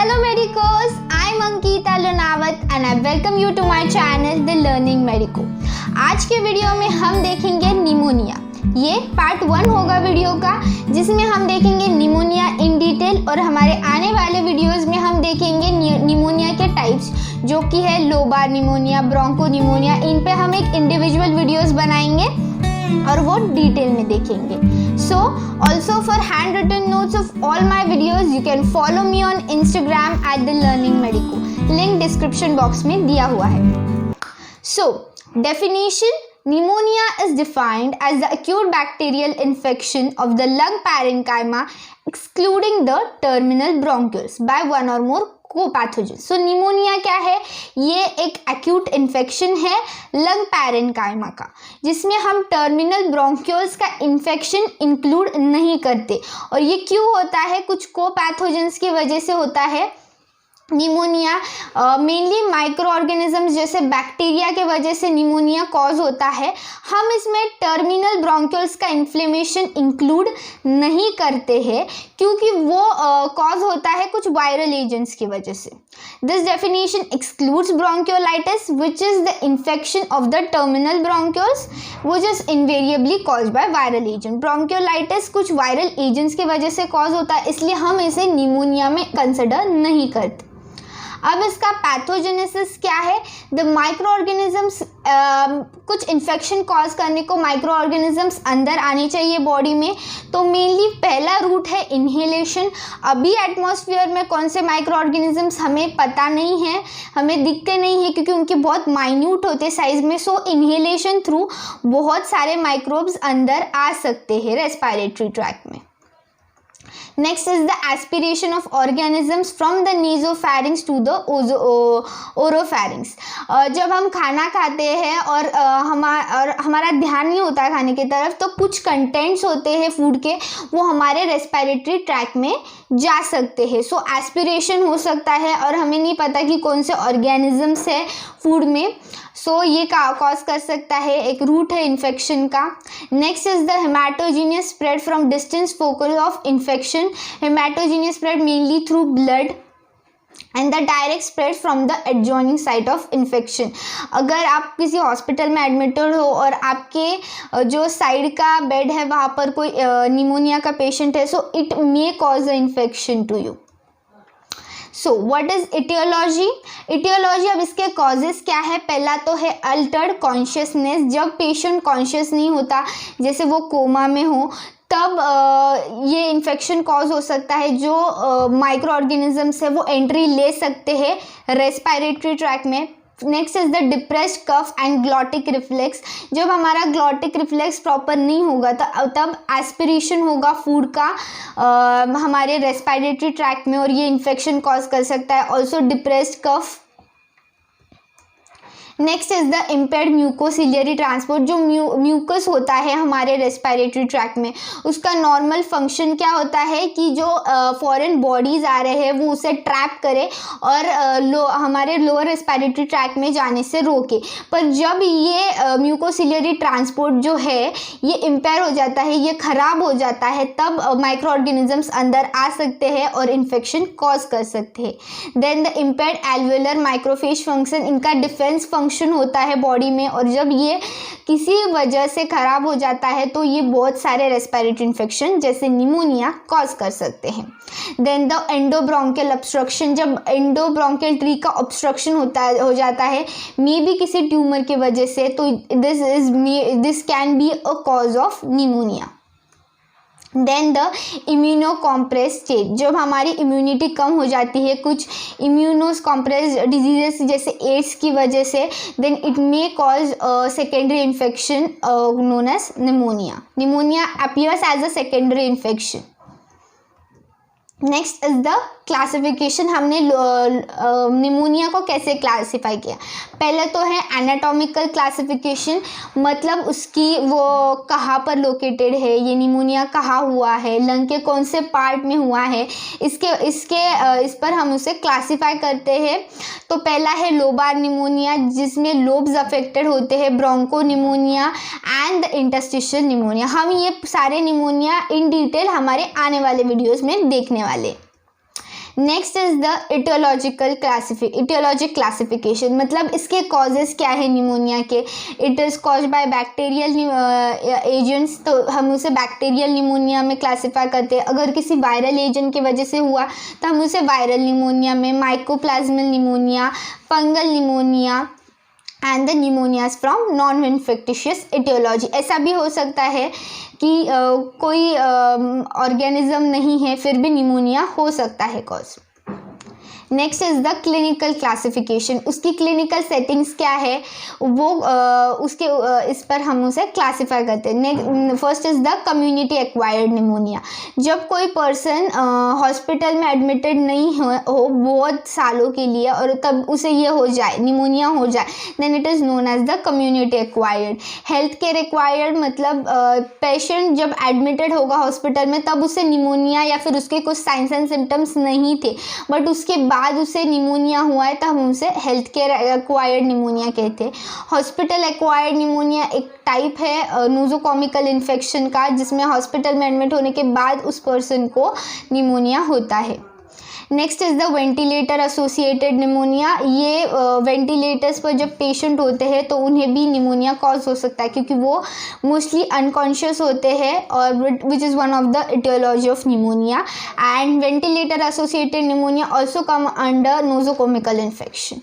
Hello Medicos, I'm Ankita Lunawat and I welcome you to my channel The Learning Medico। आज के video में हम देखेंगे pneumonia. ये पार्ट 1 होगा वीडियो का, जिसमें हम देखेंगे निमोनिया इन डिटेल और हमारे आने वाले वीडियोस में हम देखेंगे निमोनिया के टाइप्स, जो कि है लोबार निमोनिया, ब्रोंको निमोनिया। इन पे हम एक इंडिविजुअल वीडियोस बनाएंगे और वो डिटेल में देखेंगे। So also for handwritten notes of all my videos you can follow me on Instagram at The Learning Medico। Link description box में दिया हुआ है। So definition: pneumonia is defined as the acute bacterial infection of the lung parenchyma excluding the terminal bronchioles by one or more copathogen. So pneumonia क्या है? ये एक acute infection है lung parenchyma का, जिसमें हम टर्मिनल ब्रोंक्यूल्स का infection include नहीं करते। और ये क्यों होता है? कुछ कोपैथोजेंस की वजह से होता है निमोनिया। मेनली माइक्रो ऑर्गेनिजम्स जैसे बैक्टीरिया के वजह से निमोनिया कॉज होता है। हम इसमें टर्मिनल ब्रोंक्यूल्स का इन्फ्लेमेशन इंक्लूड नहीं करते हैं, क्योंकि वो कॉज होता है कुछ वायरल एजेंट्स की वजह से। This definition excludes bronchiolitis which is the infection of the terminal bronchioles which is invariably cause by viral agent. Bronchiolitis कुछ वायरल एजेंट्स की वजह से कॉज होता है, इसलिए हम इसे निमोनिया में कंसिडर नहीं करते। अब इसका पैथोजेनेसिस क्या है? द माइक्रो ऑर्गेनिजम्स, कुछ इन्फेक्शन कॉज करने को माइक्रो ऑर्गेनिजम्स अंदर आने चाहिए बॉडी में। तो मेनली पहला रूट है इन्हेलेशन। अभी एटमॉस्फेयर में कौन से माइक्रो ऑर्गेनिजम्स हमें पता नहीं है, हमें दिखते नहीं है, क्योंकि उनके बहुत माइन्यूट होते साइज में। सो इन्हेलेशन थ्रू बहुत सारे माइक्रोब्स अंदर आ सकते हैं रेस्पिरेटरी ट्रैक्ट में। Next is the aspiration of organisms from the nasopharynx to the oropharynx। जब हम खाना खाते हैं और हमारा ध्यान नहीं होता है खाने की तरफ, तो कुछ कंटेंट्स होते हैं फूड के, वो हमारे रेस्पिरेटरी ट्रैक में जा सकते हैं। सो एस्पिरेशन हो सकता है और हमें नहीं पता कि कौन से ऑर्गेनिजम्स है फूड में। सो ये कॉज कर सकता है, एक रूट है इन्फेक्शन का। Next is the haematogenous spread from distance focus of infection. Haematogenous spread mainly through blood and the direct spread from the adjoining site of infection. अगर आप किसी हॉस्पिटल में एडमिटेड हो और आपके जो साइड का बेड है वहाँ पर कोई निमोनिया का पेशेंट है, so it may cause a infection to you. So what is aetiology? Aetiology, अब इसके कॉजेस क्या है? पहला तो है अल्टर्ड कॉन्शियसनेस। जब पेशेंट कॉन्शियस नहीं होता, जैसे वो कोमा में हो, तब ये इन्फेक्शन कॉज हो सकता है। जो माइक्रो ऑर्गेनिजम्स है वो एंट्री ले सकते हैं रेस्पिरेटरी ट्रैक में। Next is the depressed cough and glottic reflex. जब हमारा ग्लॉटिक रिफ्लेक्स प्रॉपर नहीं होगा तब एस्पिरेशन होगा फूड का हमारे रेस्पिरेटरी ट्रैक में, और ये इन्फेक्शन कॉज कर सकता है। Also depressed cough. Next is the impaired mucociliary transport. जो म्यूकस होता है हमारे रेस्पिरेटरी ट्रैक में, उसका नॉर्मल फंक्शन क्या होता है कि जो फॉरेन बॉडीज आ रहे हैं वो उसे ट्रैप करे और हमारे लोअर रेस्पिरेटरी ट्रैक में जाने से रोके। पर जब ये म्यूकोसिलियरी ट्रांसपोर्ट जो है ये इम्पेयर हो जाता है, ये खराब हो जाता है, तब माइक्रो ऑर्गेनिजम्स अंदर आ सकते हैं और इन्फेक्शन कॉज कर सकते हैं। Then the impaired alveolar macrophage function, इनका डिफेंस फंक्शन होता है बॉडी में, और जब ये किसी वजह से खराब हो जाता है तो ये बहुत सारे रेस्पिरेटरी इन्फेक्शन जैसे निमोनिया कॉज कर सकते हैं। देन द एंडोब्रोंकियल ऑब्स्ट्रक्शन, जब एंडोब्रोंकियल ट्री का ऑब्स्ट्रक्शन हो जाता है मे बी किसी ट्यूमर की वजह से, तो this can be a cause of pneumonia. Then the immuno compress state, जब हमारी इम्यूनिटी कम हो जाती है कुछ इम्यूनो कॉम्प्रेस डिजीजेस जैसे एड्स की वजह से, then it may cause secondary infection known as pneumonia. Pneumonia appears as a secondary infection. Next is the classification. हमने निमोनिया को कैसे क्लासिफाई किया? पहले तो है एनाटॉमिकल क्लासिफिकेशन, मतलब उसकी वो कहाँ पर लोकेटेड है, ये निमोनिया कहाँ हुआ है, लंग के कौन से पार्ट में हुआ है, इस पर हम उसे क्लासिफाई करते हैं। तो पहला है लोबार निमोनिया, जिसमें लोब्स अफेक्टेड होते हैं, broncho pneumonia and interstitial pneumonia. हम ये सारे निमोनिया इन डिटेल हमारे आने वाले वीडियोस में देखने वाले। नेक्स्ट इज द इटियोलॉजिक क्लासिफिकेशन, मतलब इसके कॉजेज क्या है निमोनिया के। It is cause by bacterial agents, तो हम उसे बैक्टीरियल निमोनिया में क्लासीफाई करते हैं। अगर किसी वायरल एजेंट की वजह से हुआ तो हम उसे वायरल निमोनिया में, mycoplasmal pneumonia, fungal pneumonia and the pneumonias from non infectious aetiology. ऐसा भी हो सकता है कि कोई ऑर्गेनिज्म नहीं है फिर भी निमोनिया हो सकता है cause. Next is the clinical classification, उसकी क्लिनिकल सेटिंग्स क्या है वो इस पर हम उसे क्लासीफाई करते हैं। First is the community acquired pneumonia, जब कोई पर्सन हॉस्पिटल में एडमिटेड नहीं हो बहुत सालों के लिए और तब उसे ये हो जाए, निमोनिया हो जाए, then it is known as the community acquired. Health care acquired मतलब पेशेंट जब एडमिटेड होगा हॉस्पिटल में तब उसे निमोनिया या फिर उसके कुछ साइंस एंड सिम्टम्स नहीं थे बट उसके बाद उसे निमोनिया हुआ है तो हम उसे हेल्थ केयर एक्वायर्ड निमोनिया कहते हैं। हॉस्पिटल एक्वायर्ड निमोनिया एक टाइप है नोज़ोकॉमिकल इन्फेक्शन का, जिसमें हॉस्पिटल में एडमिट होने के बाद उस पर्सन को निमोनिया होता है। Next is the ventilator associated pneumonia, ये वेंटिलेटर्स पर जब पेशेंट होते हैं तो उन्हें भी निमोनिया कॉज हो सकता है क्योंकि वो मोस्टली अनकॉन्शियस होते हैं और which is one of the aetiology of pneumonia. And ventilator associated pneumonia also come under nosocomial infection.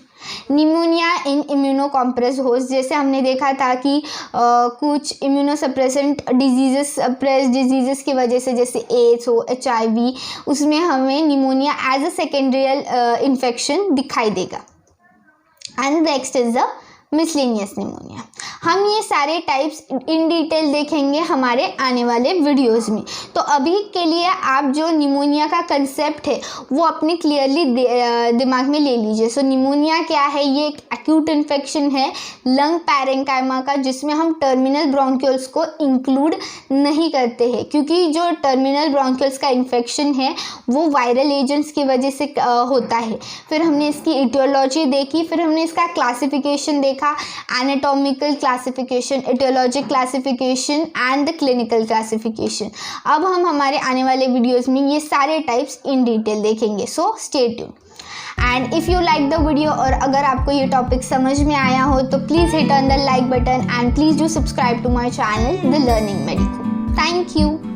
Pneumonia in immunocompromised host, जैसे हमने देखा था कि कुछ इम्यूनोसप्रेसेंट डिजीज़ेस की वजह से जैसे एड्स हो, HIV, उसमें हमें निमोनिया एज अ सेकेंडरियल इन्फेक्शन दिखाई देगा। And next is the miscellaneous pneumonia. हम ये सारे टाइप्स इन डिटेल देखेंगे हमारे आने वाले वीडियोस में। तो अभी के लिए आप जो निमोनिया का कंसेप्ट है वो अपने क्लियरली दिमाग में ले लीजिए। सो निमोनिया क्या है, ये एक एक्यूट इन्फेक्शन है लंग पैरेंकाइमा का, जिसमें हम टर्मिनल ब्रोंक्यूल्स को इंक्लूड नहीं करते हैं क्योंकि जो टर्मिनल ब्रोंक्यूल्स का इन्फेक्शन है वो वायरल एजेंट्स की वजह से होता है। फिर हमने इसकी इटियोलॉजी देखी, फिर हमने इसका क्लासिफिकेशन देखा, anatomical classification, aetiologic classification and the clinical classification. अब हम हमारे आने वाले वीडियोस में ये सारे टाइप्स इन डिटेल देखेंगे। So stay tune. And if you like the video और अगर आपको ये टॉपिक समझ में आया हो तो please hit on the like button and please do subscribe to my channel the learning medico. Thank you.